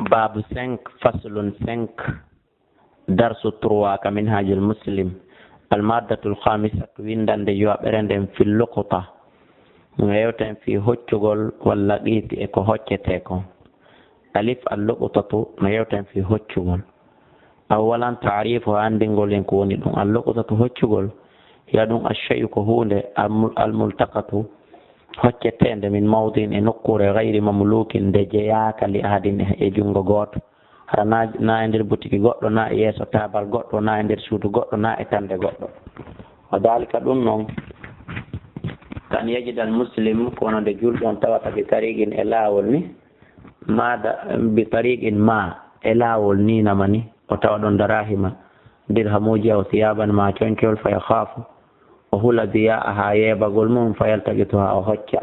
باب 5 فصل 5 درس 3 كمنهاج المسلم المادة الخامسة ويندان دي يوابرندن في اللقطة ويوتن في هجول واللقيت اكو هجتكو ألف اللقطة ويوتن في هجول أولا تعريف عندن يكون اللقطة هجول يدون الشيء كهون الملتقط هجتين من موضع نقر غير مملوك دجياك لأحد يجونغ غوت na ender boutique goddo na yeso tabal goddo na ender suudu goddo na e tande goddo wadalika dum non kan yajidal muslim kono de juldon tawata bi tariqin elawol ni mada bi tariqin ma elawol ni namani o tawadon darahima dirhamuji aw thiyaban ma chonkol fa yakhafu wa hula biya ahaye bagol mum fayaltagituha o hocca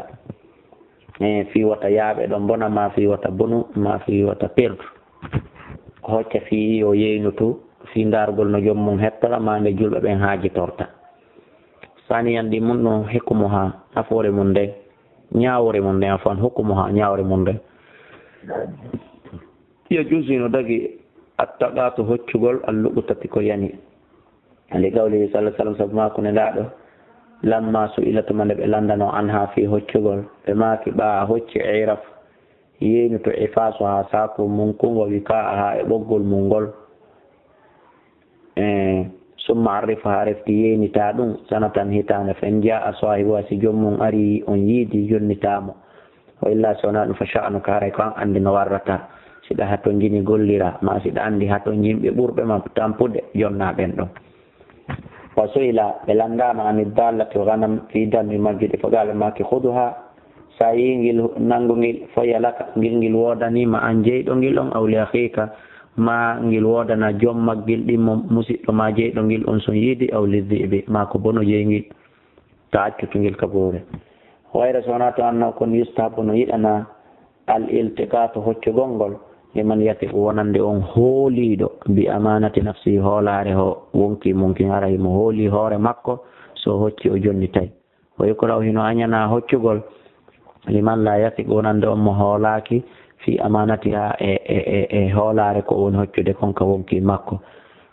fi wata yaabe don bona ma fi wata bunu ma fi wata perdu hocca fi o yeynutu fi ndargol no jom mum hettala ma nde julɓe ɓen haaji torta sani andi mun no hikmu ha nafoore mun nden ñaawore mun nden afan hukmu ha ñaawore mun nden ya jusino dagi attaqatu hoccugol alluɓutati ko yani ali gawli sallallahu alaihi wasallam sabu mako ne ɗaɗo lamma su ilatuma nde ɓe landano an ha fi hoccugol ɓe maki ɓa hocci iraf yeni to e faso ha sako mun kungo wika ha e boggol mun gol summa arifa ha refti yeni ta dum sanatan hitane fen jaa sahibu asi jommum ari on yidi jonnitamo wa illa sona fa sha'anu kare kan andi no warrata sida hato jini gollira ma sida andi hato yimbe burbe ma tampude jonna ben do waso ila belandama an dallati ghanam fi dami masjid fa gala ma ki khuduha sayi ngil nangungil foyalaka ngil wodani ma an jeyɗo ngil on awli akhika ma ngil wodana jom maggil ɗimmo musidɗo ma jeyɗo ngil on son yiidi awli dhibi ma ko bono jeygil ta accutu ngil kabore wayra sona to anna kon yustahabu no yiɗana al iltiqatu hoccugol ngol liman yati wonande on hooliɗo bi amanati nafsi hoolare ho wonki munkin aray mo hooli hoore makko so hocci o jonnitay o yukraw hino añana hoccugol liman la yati wonande on mo hoolaki fi amanatiha e hoolare ko woni hoccude konka wonki makko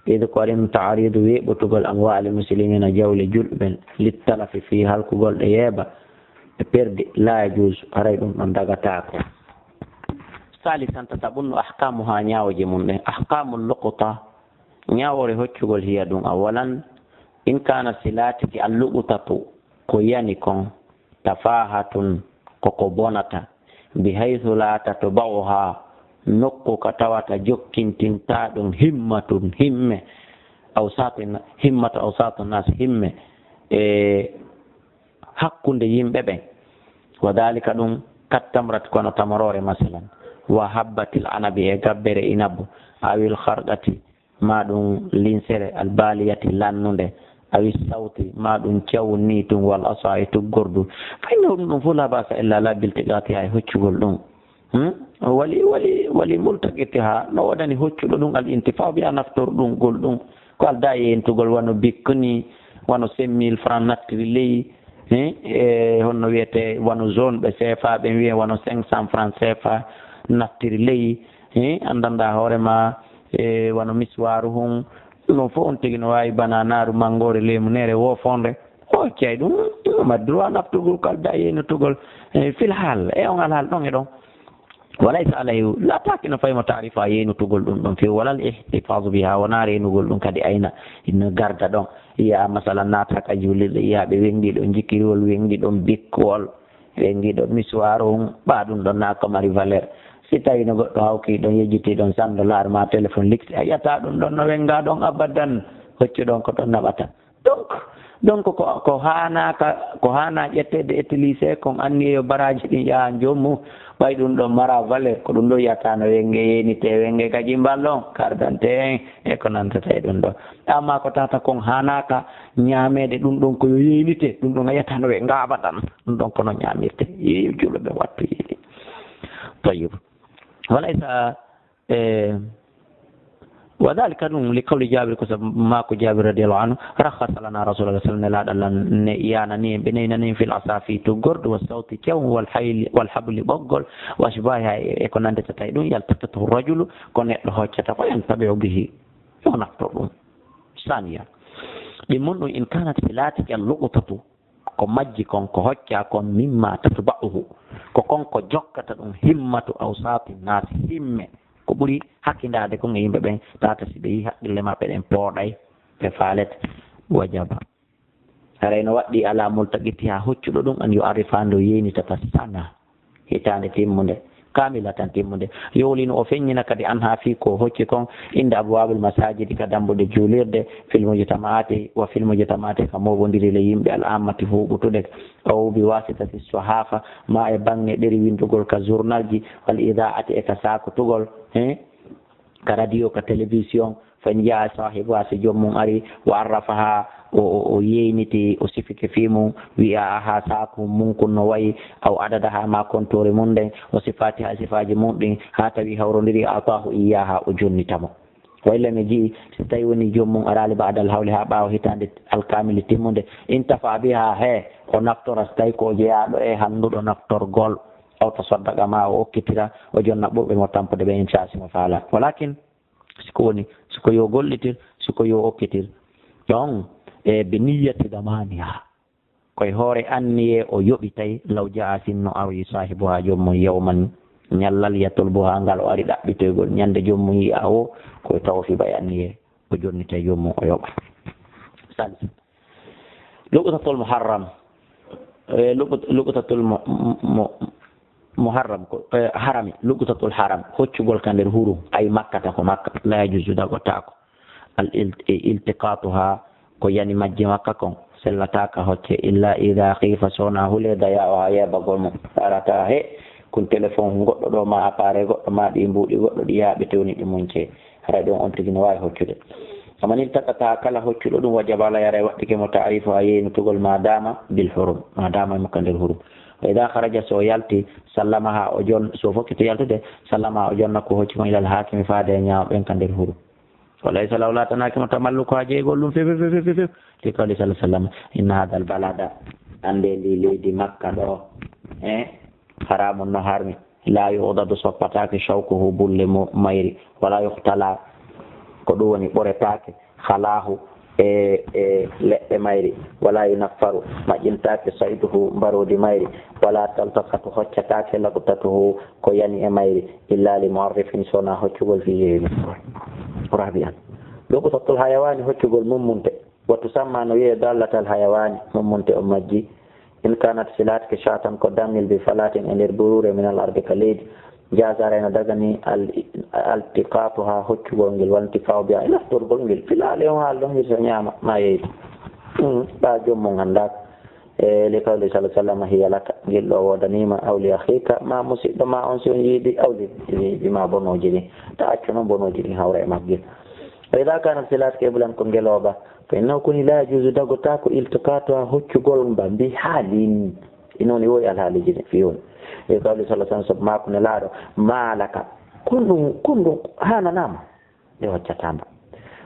ɓeyde ko waɗin taaridu weɓotugol amwali muslimina jawle julɓen littalafi fi halkugol ɗe yeeɓa e perdi la jus haray ɗum ɗon dagatako salisan tataɓunno ahkamu ha ñawoje mum ɗen ahkamu luqta ñawore hoccugol hiya ɗum awalan in kana silatiki alluɓutatu ko yani kon tafahatun koko bonata bi haythu la tatba'uha nokku ka tawata jokkintinta ɗum himmatun himme awsatin himmata awsatun nas himme e hakkunde yimɓe ɓen wa dalika ɗum kattamrat kono tamarore masalan wa habbatil anabi e gabbere inabu awil kharqati ma ɗum linsere albaliyati lannunde awi sawti ma ɗum cawni ɗum wal asa e tuggordu fayno ɗum ɗum fof la basa illa la biltigati ha e hoccugol ɗum wali multaqiti ha no waɗani hoccuɗo ɗum al intifa bi a naftor ɗum gol ɗum ko alda e yentugol wano bikkni wano 5000 francs nattiri ley e honno wiyete wano zone ɓe CFA ɓe wiye wano 500 francs CFA nattiri ley andanda hoorema e wano miswaru hum ɗum fof on tigi no wawi bananaru mangore leymu nere wofonde o cey ɗum ma droit naftugol ko alda yenutugol fil hal e on alhaal ɗon e ɗon walaysa alayhi la takino faymo tarifa yenutugol ɗum ɗon fewi walal ihtifadu biha wona renugol ɗum kadi ayna ino garda ɗon yiya masalan nata ka julirɗo yiyaɓe wengɗiɗo jikkiriwol wengɗiɗon bikkuwol wengɗiɗo miswaru hum ɓa ɗum ɗon na ko mari valeur si tawi no goɗɗo hawki ɗon yejjiti ɗon $100 ma téléphone lixti a ƴetta ɗum ɗon no wenga ɗon abadan hoccu ɗon ko ɗon naɓata donc ko hana ƴettede utilisé kon anni yo baraji ɗin ƴaha jommu ɓay ɗum ɗon mara valeur ko ɗum ɗo yiyata no wenge yenite wenge kaji mballon cardante en e ko nantata e ɗum ɗon amma ko tata kon hanaka ñamede ɗum ɗon koyo yenite ɗum ɗon a yiyata no wenga abadan ɗum ɗon kono ñamirte julɓe ɓe wattu yiɗi طيب وليس وذلك لقول جابر ما جابر رضي الله عنه رخص لنا رسول الله صلى الله عليه وسلم يانا بنينا في العصافي تجرد والصوت كون والحبل بقل واشباهها يكون عند تتايدون يلتقطه الرجل كون يتلهوشة فينتبع به ونفترون ثانيا لمن إن كانت فلاتك اللقطة ko majji kon ko hocca kon mimma tatba'uhu ko konko jokkata ɗum himmatu awsati nasi himme ko ɓuri hakkindade kon e yimɓe ɓen tata si ɓe yi haqqille maɓɓe ɗen pooɗay ɓe faalet wajaba harayno waɗɗi ala multaqitti ha hoccuɗo ɗum an yo arifande o yeynitata sana hitande timmude kamila tan timmude yowlino o feññina kadi an ha fi ko hocci kon inde abwabul masajidi ka dambude juulirde filmuji tamati wa filmuji tamati ka moɓodiri le yimɓe al ammati huɓutude aw bi wasitati sahafa ma e bange ɗeri windugol ka journal ji wal idaati e ka sakotugol ka radio ka télévision fen jaa sahibu asi jommum ari wa arrafaha o yeyniti o sifike fi mum wi'a ha saku mum kunno wayi aw adada ha ma kontore mum nden o sifati ha sifaji mum ɗin ha tawi hawrodiri atahu iyaha o jonnitamo wayla mi jii so tawi woni jommum arali badal hawle ha ɓawa hitande alkamili timmude intafa biha he o naftora so tawi ko jeeyaɗo e hannuɗo naftorgol aw to soddaqa ma o okkitira o jonna ɓurɓe mo tampude ɓe en casimo faala walakin siko woni siko yo gollitir siko yo okkitir ɗon e be niyyati damaniha koye hoore anniye o yoɓitay law jaa sinno awi sahibu ha jommum yawman ñallal yatolbo ha ngal o ari ɗaɓɓitoygol ñande jommum yi'a o koye tawfi bay anniye o jonnitay jommum o yoɓa salis luɓutatul muharram luɓutatul muharram ko harami luɓutatul haram hoccugol ka nder huuru ay makkata ko makka la yajuzu dagotako al iltiqatuha ko yani majji makka kon sellataka hocce illa ida khifa sona huleda ya o ha yebagol mum arata he kun téléphone goɗɗo ɗo ma appareil goɗɗo ma ɗi mbuɗi goɗɗo ɗi yaaɓe tewni ɗi munce haray ɗon on tigi no wawi hoccude amanin takata kala hoccuɗo ɗum wajaba ala yara waɗɗike mo taarifu ha yeynutugol madama bil hurum madama makka nder hurum wa ida haraja so yalti sallama ha o jon so fokkito yaltude sallama o jonna ko hocci kon ilal hakimi faade e ñaawo ɓen ka nder hurum walaysa law la tanakimo tamallu ko ha jeygol ɗum fefefefefef li kawli sallah sallam inna hada al balada ande ndi leydi makka ɗo haramun no harmi la yuhdadu soppatake shawkuhu bulle mo mayri wala yuhtala ko ɗum woni ɓoretake halahu e leɗɗe mayri wala yunaffaru maƴƴintake sayduhu mbarodi mayri wala taltakatu hoccatake laɓutatuhu ko yani e mayri illa li muarrifin sona hoccugol fi yeeni rabi'an luɓutatul hayawani hoccugol mummunte wa tusamma no wiye dallatal hayawani mummunte o majji in kanat silatke shatan ko dammil bi falatin e nder burure min al ardi ka leydi jasareno dagani altiqatuha hoccugol ngel wantifaw biya ilaftorgol ngel filale on haal ɗon hirso ñama ma yeydi ɓa jommum gandaka e li kawli sallah sallam hiya laka ngel ɗo wodanima awli akhika ma musidɗo ma on si on yiiɗi awli ma bonoji ɗin ta accu noon bonoji ɗin hawra e maggel wa ida kanat silatke bulan ko ngeloba fa innahu koni la yajuzu dagota ko iltiqatuha hoccugol mba mbi haalin inoni woyi alhaaliji ɗin fiyoni e kawli sallah sallam sobo mako ne laaɗo malaka kon ɗum hananama nde hoccatamba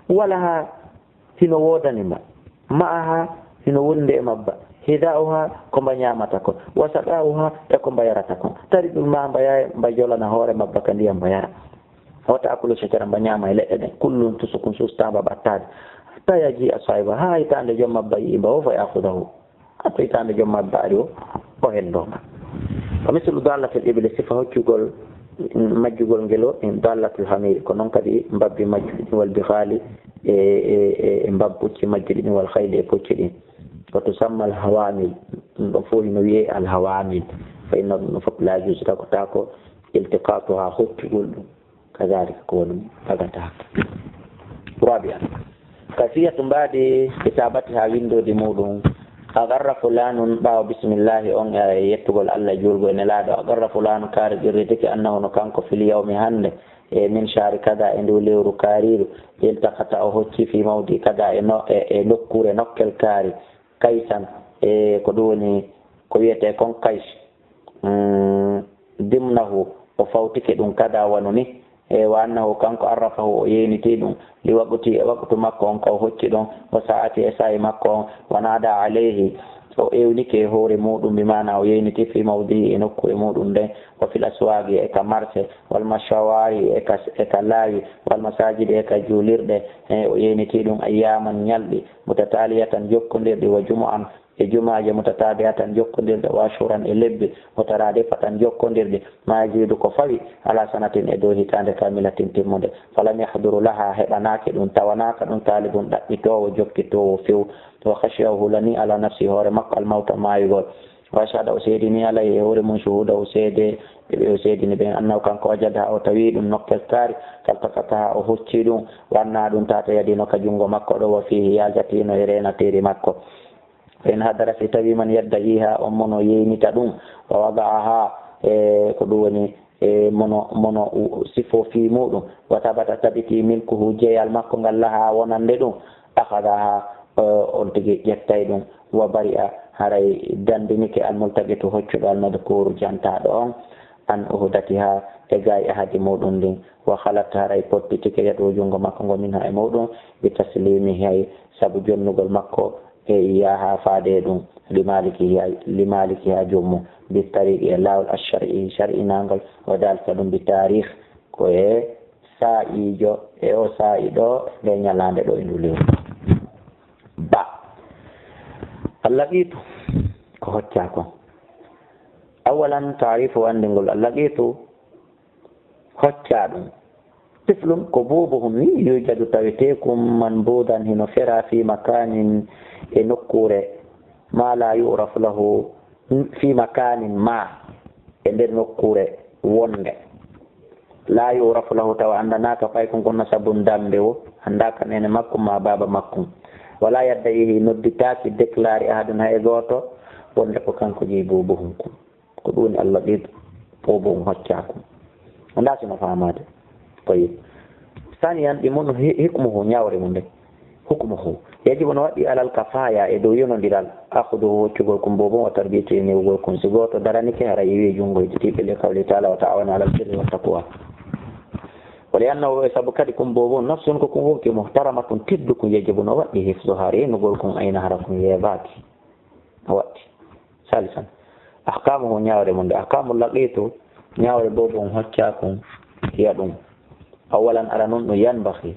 wala ha hino wodanima maaha hino wonde e mabba hida'uha ko mba ñamata kon wasaɗa'uha e ko mba yarata kon tari ɗum ma mba jolana hoore mabba ka ndiyam mba yara wata akulu shajara mba ñama e leɗɗe ɗen kullum tusukun sustamba ɓattade hatta yaji a sahiba ha hitande joom mabba yimba o fa yahudahu hatta hitande joom mabba ari o hendoma wa mislu dallatul ibli sifa hoccugol majjugol ngelo en dallatul hamiri ko noon kadi mbabbi majjuɗi ɗin wal bihali e mbab pucci majjuɗi ɗin wal khayli e pucci ɗin ko tusamma al hawamil ɗum ɗo fof no wiye al hawamil fa inna ɗum ɗo fof la juusu takotako iltiqatuha hoccugol ɗum kadalika ko woni tagataka rabi'an kafiyatu mbaɗi kitabati ha windode muɗum agarra fulanun ɓawa bisimillahi on e yettugol allah julgo ene laaɗo agarra fulanu kaari ƴirritiki annahu no kanko fil yawmi hande e min shari kada e ndu lewru kaariru iltakata o hocci fi mawdi kada e nokkure nokkel kaari kaysan e ko ɗum woni ko wiyete kon kays dimnahu o fawtike ɗum kada wano ni wa annahu kanko arrafahu o yeyniti ɗum li waqtu makko on ko hocci ɗon o sa'ati e sa'i makko on wa nada alayhi o ewnike hoore muɗum bimana o yeyniti fi mawdihi e nokku e muɗum nden o fil aswaqi e ka marché wal mashawari e ka laawi wal masajidi e ka juulirɗe o yeyniti ɗum ayyaman ñalɗi mutataliyatan jokkodirɗi wa jumu'an e jumaje mutatabi'atan jokkodirɗe wa ashuran e lebbi mutaradifatan jokkodirɗi ma yajidu ko fawi ala sanatin e dow hitande kamilatin timmude falam yahduru laha heɓanaki ɗum tawanaka ɗum talibun ɗaɓɓitowo jokkitowo few to khashiyahu hulani ala nafsi hoore makko almawta mayugol wa shahada o seedini ala e hoore mum shuhuda o seede ɓe o seedini ɓen annahu kanko wajada o tawi ɗum nokkel kaari kaltakataha o hocci ɗum wanna ɗum tata yadino ka jungo makko ɗo wa fihi yaljatino e renatiri makko en hadara si tawi man yadda iha on mono yeynita ɗum wa wada'aha ko ɗum woni mono sifo fi muɗum wa tabata tabiti milkuhu jeyal makko ngal laha wonande ɗum akhadaha on tigi ƴettay ɗum wa bari'a haray dandinike almultaqitu hoccuɗo almadkuru jantaɗo on an uhudatiha e gayi ahadi muɗum ndin wa halat haray pottitike yaɗo jungo makko ngo min ha e muɗum bi taslimi hay saabu jonnugol makko e yaha faade ɗum limaliki ha jommum bi tariqi e lawol ashari shar'inangol wa dalika ɗum bi tarikh ko e sa'ijo e o sa'i ɗo nde ñalande ɗo e ndu lewru ba allaqitu ko hocca kon awalan tarifu andingol allaqitu hocca ɗum tiflum ko bubuhum ni yujadu tawetekum man budan hino fera fi makanin e nokkure ma la yuraf lahu fi makanin ma e nder nokkure wonde la yuraf lahu tawa andanaka fay kon kono sabun dambe o andaka nene makkum ma baba makkum wala yadda yehi nodditaki déclaré ahadun hay goto wonde ko kanko jeeyi bubuhum kum ko ɗum woni allah ɓiɗo bubuhum hoccakum anda sino famade طيب ثانيا ɗimon hikmuhu ñawre mum nde hukmuhu yajibu no waɗi alal kafaya e dow yonodiral akhuduhu hoccugol kum bobon wa tarbiyati newgol kum si goto daranike hara yewi jungo yititiɓe le kawli taala wa ta'awanu alal birri wa taqwa wali annahu e saabu kadi kum bobon nafsun ko kum wonki muhtaramatun tiddu kum yajibu no waɗi hifzuha renugol kum ayna hara kum yeebaki no waɗi salisan ahkamuhu ñawre mum nde ahkamu laqitu ñawre bobon hocca kum hiya ɗum awalan ara noon ɗo yanbahi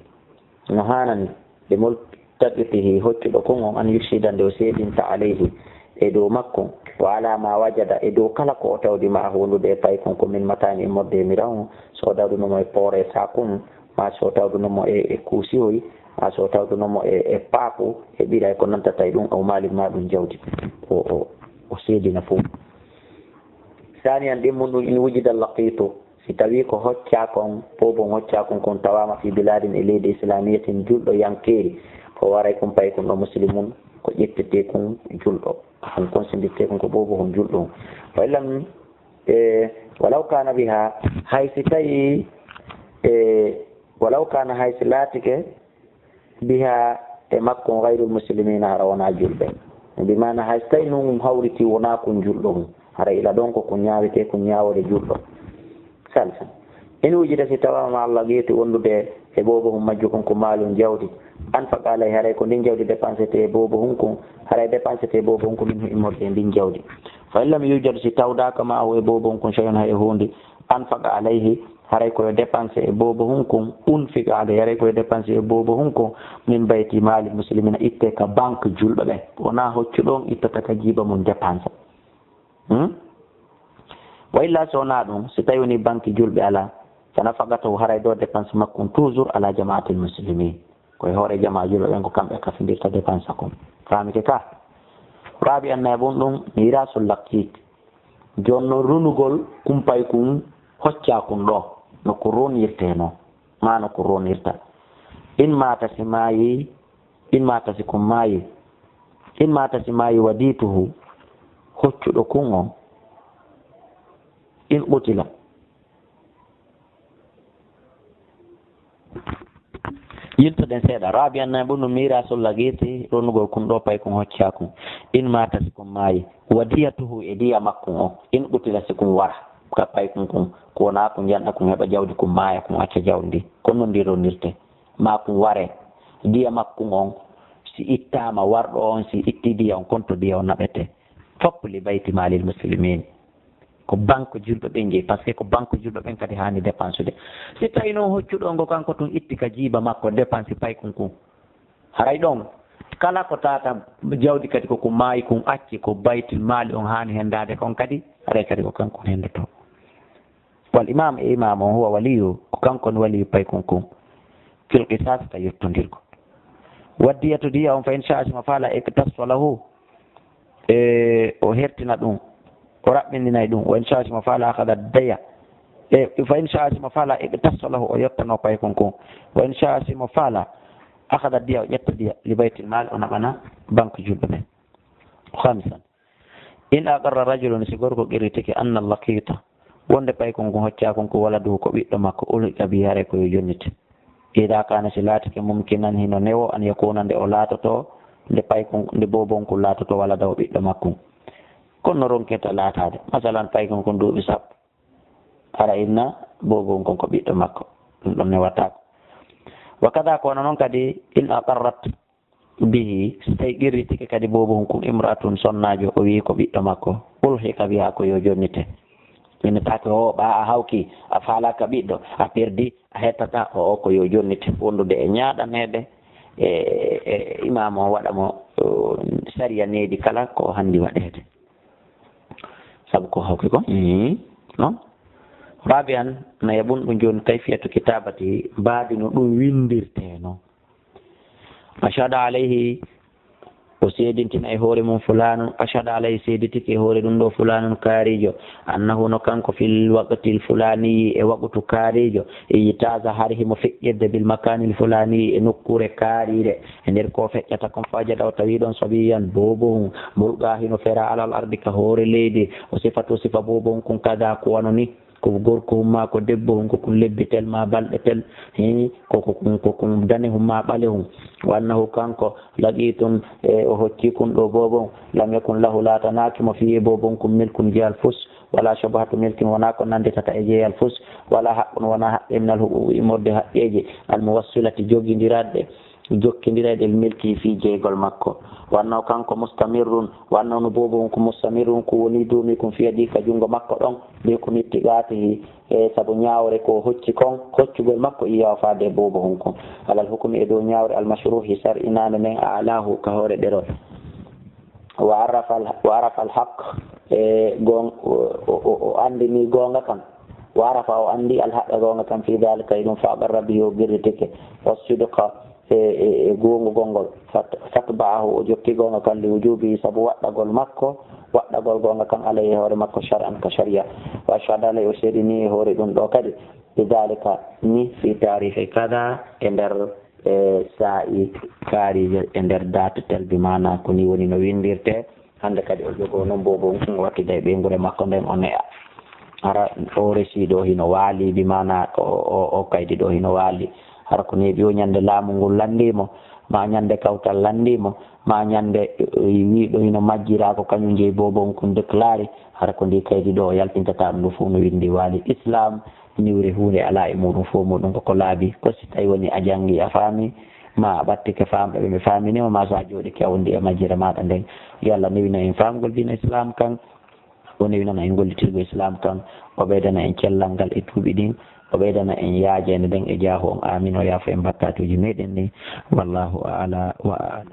no hanani ɓe multaqitihi hoccuɗo kon on an yursida nde o seedinta alayhi e dow makko wa ala ma wajada e dow kala ko o tawdi ma wondude e pay kon ko min matani e modde mirahu so tawdunomo e poore sakum ma so tawdunomo e kuusihoy ma so tawdunomo e paaku e ɓiray ko nantata e ɗum o malik ma ɗum jawdi o seedina fof saniyan ɗimmum ɗum in wujida laqitu si tawi ko hoccakon bobon hoccakon kon tawama fi biladin e leydi islamiyatin julɗo yankeri ko waray kon pay kon ɗo muslimun ko ƴettete kon julɗo kon considéré kon ko bobo hon julɗo wa illam walaw kana biha haysi tawi walaw kana haysi laatike biha e makko gayrul muslimina hara wona julɓe bimana haysi tawi num hawriti wona kon julɗo hum hara ila ɗon ko ñawete ko ñawore julɗo salsa in wujida si tawama Allah geeti wondude e bobo hum majju kon ko maalum jawdi an faqala haray ko ndin jawdi dépensete e bobo hum kon haray dépensete e bobo hum ko min immorde ndin jawdi fa illam yujad si tawdaka ma o e bobo hum kon shay'un hay hundi an faqa alayhi haray ko dépense e bobo hum kon unfiqa alayhi haray ko dépense e bobo hum kon min bayti mali muslimina itte ka banque julɓe ɓe wona hoccuɗon ittata ka jiba mum dépense wa illa so wona ɗum si tawi woni banque julɓe ala sana fagatahu haray do dépense makkum toujours ala jamaatil muslimin koye hoore jama julɓe ɓen ko kamɓe kafindirta dépense kom famike ka raabi annayi bon ɗum mirasul lakkik jonno runugol kumpay kum hocca kum ɗo no ko ronirte no ma no ko ronirta in mata si maayi in mata si kum maayi in mata si maayi wadituhu hoccuɗo kun on in qutila yiltoɗen seeɗa raabi annayi ɓurno mirasul lagiti ronugol kum ɗo pay kum hoccakum in mata si kum maayi wadiyatuhu e diya makkum o in qutila si kum wara ka pay kun ko na kun yanda kun heba jawdi kun maya kun acca jawdi kon non ndironirte ma kun ware diya makku on si ittama warɗo on si itti diya on konto diya on naɓete foppu li bayti malil muslimin ko banque julɓe ɓen jeeyi par ce que ko banque julɓe ɓen kadi hani dépense de si tawi noon hoccuɗo ngo kanko tun itti ka jiiba makko dépense pay kun haray ɗon kala ko tata jawdi kadi koko maayi kun acci ko baytul maali on hani hendade kon kadi haray kadi ko kanko hendoto wal imam e imam on huwa waliyu ko kankon waliyu pay kun fil qisas ta yettodirgo waddiyatu diya on fa in sha'asima fala iktasso lahu o hertina ɗum o raɓɓindinayi ɗum wa in sha'asima fala akada daya fa in sha'asima fala iktasso lahu o yettano pay kun wa in sha'asima fala akada diya o ƴetta diya li baytil mal o naɓana banque julɓe ɓen khamisan in aqarra rajulun si gorko qirritike anna allakita wonde pay kun hocca kun ko waladu ko ɓiɗɗo makko ulqa bi hare ko yo jonnite ida kana si laatike mumkinan hino newo an yakuna nde o laatoto nde pay kun nde bobon kun laatoto walada o ɓiɗɗo makkum kono ronketa laatade masalan pay kun duuɓi sappo ara inna bobon kon ko ɓiɗɗo makko ɗum ɗon newatako wa kada kono noon kadi in aqarrat bihi so tawi qirritike kadi bobon kun imratun sonnajo o wi ko ɓiɗɗo makko ulhika wiya ko yo jonnite ina taki o ɓa a hawki a falaka ɓiɗɗo a perdi a hettata o ko yo jonnite wondude e ñaɗanede e imam o waɗa mo saria needi kala ko handi waɗede saabu ko hawki ko noon rabian no yaɓun ɗum joni kayfiyatu kitabati mbaadi no ɗum windirte noon ashhada alayhi o seedintina e hoore mum fulanun ashhada alayhi seeditike e hoore ɗum ɗo fulanun kaarijo annahu no kanko fil waqtil fulaniyi e waɓutu kaarijo e yitaza har himo feƴƴirde bil makanil fulaniyi e nokkure kaarire e nder ko feƴƴata kon fajada o tawi ɗon sabiyan bobohum mulga hino fera alal ardi ka hoore leydi o sifatu sifa bobohum kon kada ko wano ni ko gorko humma ko debbo hum kokon lebbitel ma balɗe tel kokon dane humma ɓale hum wannahu kanko laqitum o hocci kun ɗo bobon lam yakun lahu latanakimo fiye bobon kum milkum jeyal fus wala shabahatu milkin wona ko nanditata e jeyal fus wala haqqun wona haqqe minal huquqi imorde haqqeji almuwassilati jokkidiraɗe milki fi jeygol makko wannaw kanko mustamirrun wannaw no bobo ko mustamirrun ko woni duumi kon fiyadi ka jungo makko ɗon ɓe ko mittigaati e saabu ñawre ko hocci kon hoccugol makko iyawa faade bobo hon kon alal hukumi e dow ñawre almashruhi sar inane men a alahu ka hoore ɗerol wa arafa alhaq e gon o andini gonga kan wa arafa o andi alhaqa gonga kan fi dalika e ɗum fa aqarra bihi o girritike wassidqa e gongo gongol fatba'ahu o jokki gonga kan li wujubi sabu waɗɗagol makko waɗɗagol gonga kan alayhi hoore makko shar'an ka sharia wa ashhadu alay o seedini e hoore ɗum ɗo kadi bidalika ni fi tarihi kada e nder sa'i kaarijo e nder datatel bi mana ko ni woni no windirte hande kadi o jogo noon bobo wakkide e ɓeygure makko nden o ne'a ara o resi ɗo hino waali bi mana o kaydi ɗo hino waali hara ko neeɓi o ñande laamu ngol landimo ma ñande kawtal landimo ma ñande wiiɗo hino majjira ko kañum jeeyi bobon kon déclaré hara ko ndi kaydi ɗo o yaltintata ɗum fof no windi waali islam niwre hunde ala e muɗum fof muɗum koko laabi ko si tawi woni a jangi a faami ma a ɓattike famɗo ɓe ɓe faminima ma so a jooɗike a wondi e majjira maɗa nden yo Allah newina en famgol dina islam kan o newinana en gollitirgo islam kan o ɓeydana en cellal ngal e tuuɓi ɗin o ɓeydana en yaajede nden e jaaho on amin o yaafo en bakkatuji meɗen ni wallahu a'la wa a'lam